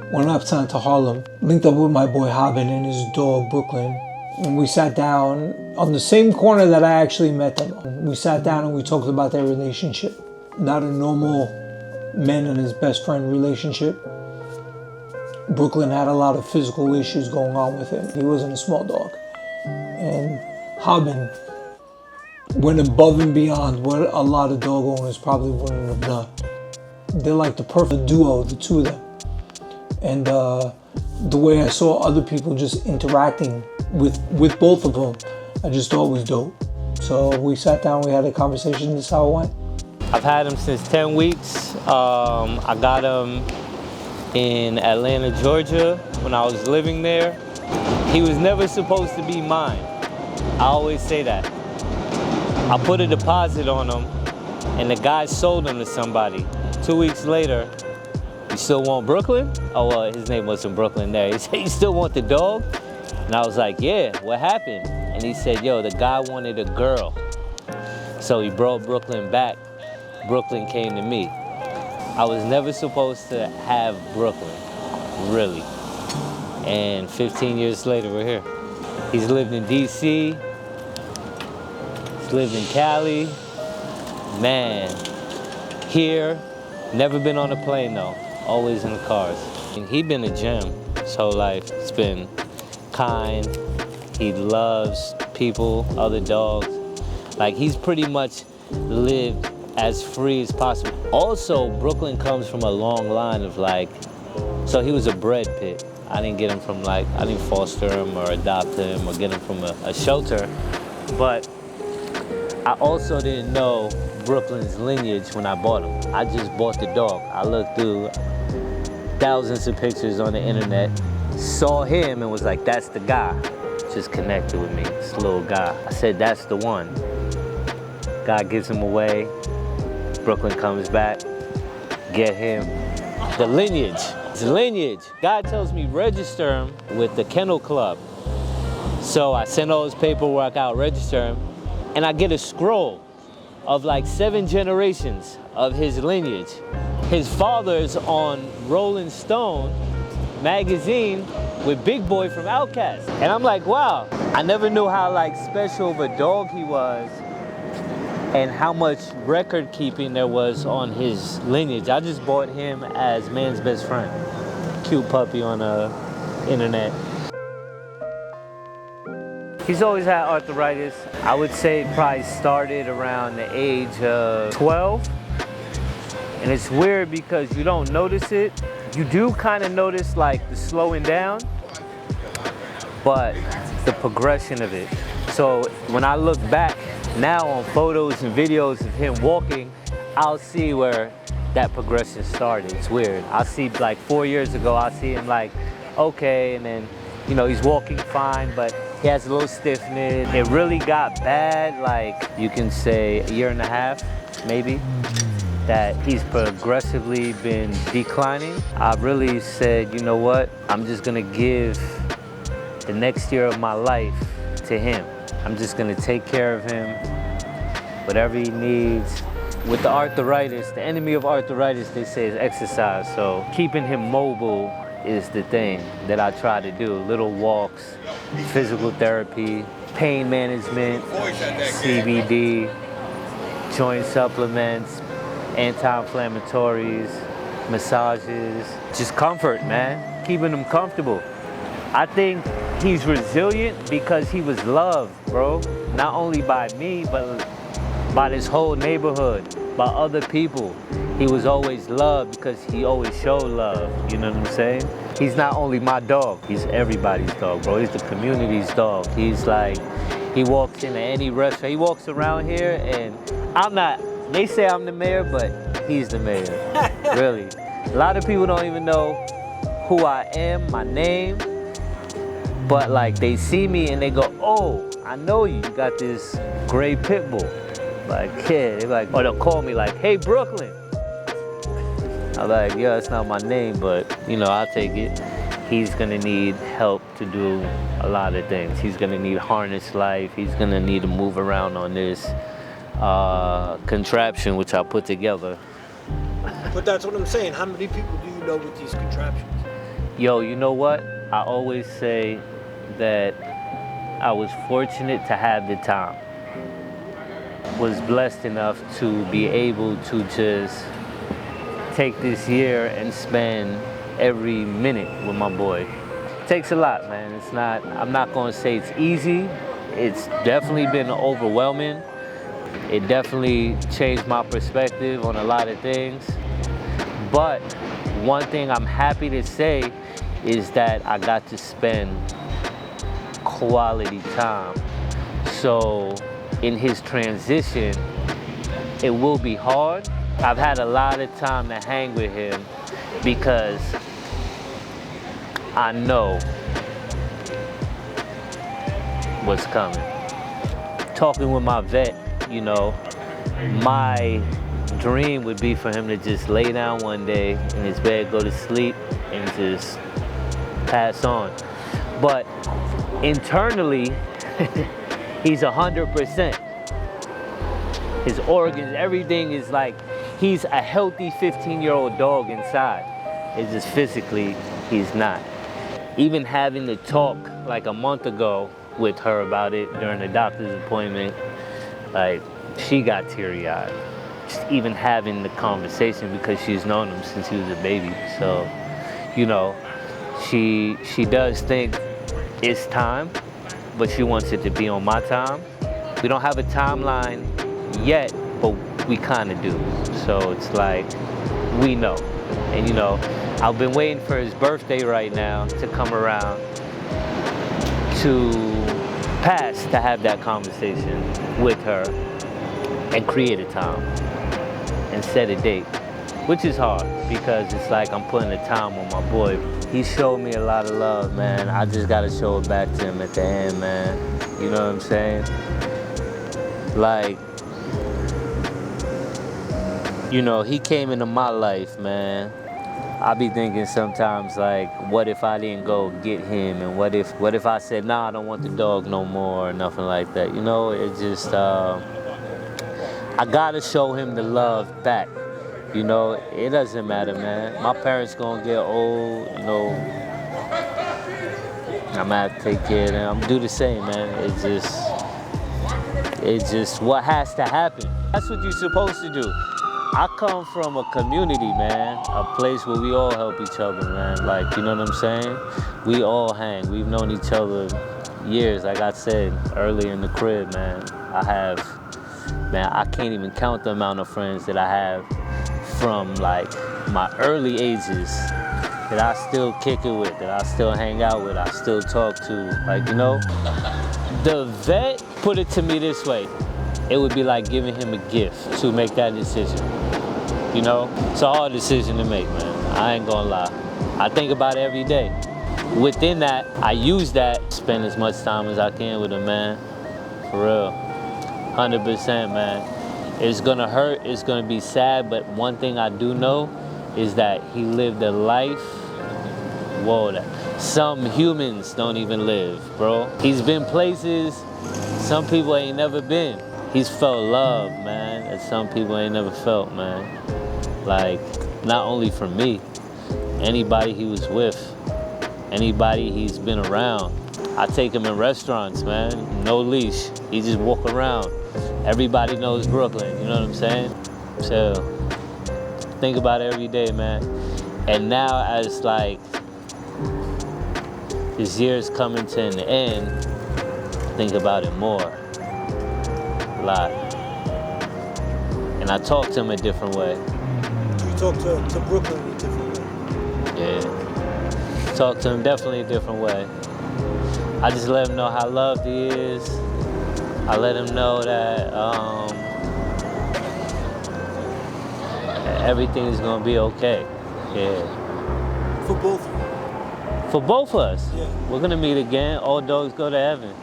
Went uptown to Harlem, linked up with my boy Hobbin and his dog Brooklyn, and we sat down on the same corner that I actually met them. We sat down and we talked about their relationship. Not a normal man and his best friend relationship. Brooklyn had a lot of physical issues going on with him. He wasn't a small dog. And Hobbin went above and beyond what a lot of dog owners probably wouldn't have done. They're like the perfect duo, the two of them. And the way I saw other people just interacting with both of them, I just thought was dope. So we sat down, we had a conversation, this is how it went. I've had him since 10 weeks. I got him in Atlanta, Georgia, when I was living there. He was never supposed to be mine. I always say that. I put a deposit on him, and the guy sold him to somebody. 2 weeks later, you still want Brooklyn? Oh, well, his name wasn't Brooklyn there. He said, you still want the dog? And I was like, yeah, what happened? And he said, yo, the guy wanted a girl. So he brought Brooklyn back. Brooklyn came to me. I was never supposed to have Brooklyn, really. And 15 years later, we're here. He's lived in DC. He's lived in Cali. Man, here, never been on a plane though. Always in the cars. And he been a gem his whole life. He's been kind. He loves people, other dogs. Like he's pretty much lived as free as possible. Also, Brooklyn comes from a long line of like, so he was a bred pit. I didn't get him from like, I didn't foster him or adopt him or get him from a shelter. But I also didn't know Brooklyn's lineage when I bought him. I just bought the dog. I looked through thousands of pictures on the internet, saw him and was like, that's the guy. Just connected with me, this little guy. I said, that's the one. God gives him away. Brooklyn comes back, get him. The lineage, it's lineage. God tells me register him with the Kennel Club. So I send all his paperwork out, register him, and I get a scroll of like 7 generations of his lineage. His father's on Rolling Stone magazine with Big Boy from Outkast. And I'm like, wow, I never knew how like special of a dog he was and how much record keeping there was on his lineage. I just bought him as man's best friend. Cute puppy on the internet. He's always had arthritis. I would say it probably started around the age of 12. And it's weird because you don't notice it. You do kind of notice like the slowing down, but the progression of it. So when I look back now on photos and videos of him walking, I'll see where that progression started. It's weird. I'll see like 4 years ago, I'll see him like, okay, and then, you know, he's walking fine, but he has a little stiffness. It really got bad, like you can say a year and a half, maybe, that he's progressively been declining. I really said, you know what? I'm just gonna give the next year of my life to him. I'm just gonna take care of him, whatever he needs. With the arthritis, the enemy of arthritis, they say, is exercise. So keeping him mobile is the thing that I try to do. Little walks, physical therapy, pain management, CBD, joint supplements, anti-inflammatories, massages, just comfort, man. Keeping him comfortable. I think he's resilient because he was loved, bro. Not only by me, but by this whole neighborhood, by other people. He was always loved because he always showed love, you know what I'm saying? He's not only my dog, he's everybody's dog, bro. He's the community's dog. He's like, he walks into any restaurant, he walks around here and I'm not, they say I'm the mayor, but he's the mayor, really. A lot of people don't even know who I am, my name, but like they see me and they go, oh, I know you, you got this gray pit bull. Like, yeah, they're like, or they'll call me like, hey, Brooklyn. I'm like, yeah, that's not my name, but you know, I'll take it. He's gonna need help to do a lot of things. He's gonna need harness life. He's gonna need to move around on this contraption, which I put together. But that's what I'm saying. How many people do you know with these contraptions? Yo, you know what? I always say that I was fortunate to have the time. Was blessed enough to be able to just take this year and spend every minute with my boy. It takes a lot, man. It's not, I'm not gonna say it's easy. It's definitely been overwhelming. It definitely changed my perspective on a lot of things. But one thing I'm happy to say is that I got to spend quality time. So in his transition, it will be hard. I've had a lot of time to hang with him because I know what's coming. Talking with my vet, you know, my dream would be for him to just lay down one day in his bed, go to sleep, and just pass on. But internally, he's 100%. His organs, everything is like, he's a healthy 15-year-old dog inside. It's just physically, he's not. Even having to talk like a month ago with her about it during the doctor's appointment, like, she got teary-eyed. Just even having the conversation because she's known him since he was a baby. So, you know, she does think it's time, but she wants it to be on my time. We don't have a timeline yet, but we kind of do. So it's like, we know. And you know, I've been waiting for his birthday right now to come around to pass, to have that conversation with her and create a time and set a date, which is hard because it's like I'm putting the time on my boy. He showed me a lot of love, man. I just gotta show it back to him at the end, man. You know what I'm saying? Like, you know, he came into my life, man. I be thinking sometimes, like, what if I didn't go get him? And what if I said, nah, I don't want the dog no more, or nothing like that. You know, it just, I gotta show him the love back. You know, it doesn't matter, man. My parents gonna get old, you know. I'm gonna have to take care of them. I'm gonna do the same, man. It's just what has to happen. That's what you're supposed to do. I come from a community, man, a place where we all help each other, man. Like, you know what I'm saying? We all hang. We've known each other years. Like I said earlier in the crib, man, I can't even count the amount of friends that I have from like my early ages that I still kick it with, that I still hang out with, I still talk to. Like, you know, the vet put it to me this way. It would be like giving him a gift to make that decision. You know, it's a hard decision to make, man. I ain't gonna lie. I think about it every day. Within that, I use that, spend as much time as I can with him, man. For real. 100%, man. It's gonna hurt, it's gonna be sad, but one thing I do know is that he lived a life, whoa, that some humans don't even live, bro. He's been places some people ain't never been. He's felt love, man, that some people ain't never felt, man. Like, not only from me, anybody he was with, anybody he's been around. I take him in restaurants, man, no leash. He just walk around. Everybody knows Brooklyn, you know what I'm saying? So, think about it every day, man. And now as like, this year's coming to an end, think about it more, a lot. And I talk to him a different way. You talk to Brooklyn a different way? Yeah. Talk to him definitely a different way. I just let him know how loved he is. I let him know that everything is gonna be okay. Yeah. For both of you? For both of us. Yeah. We're gonna meet again. All dogs go to heaven.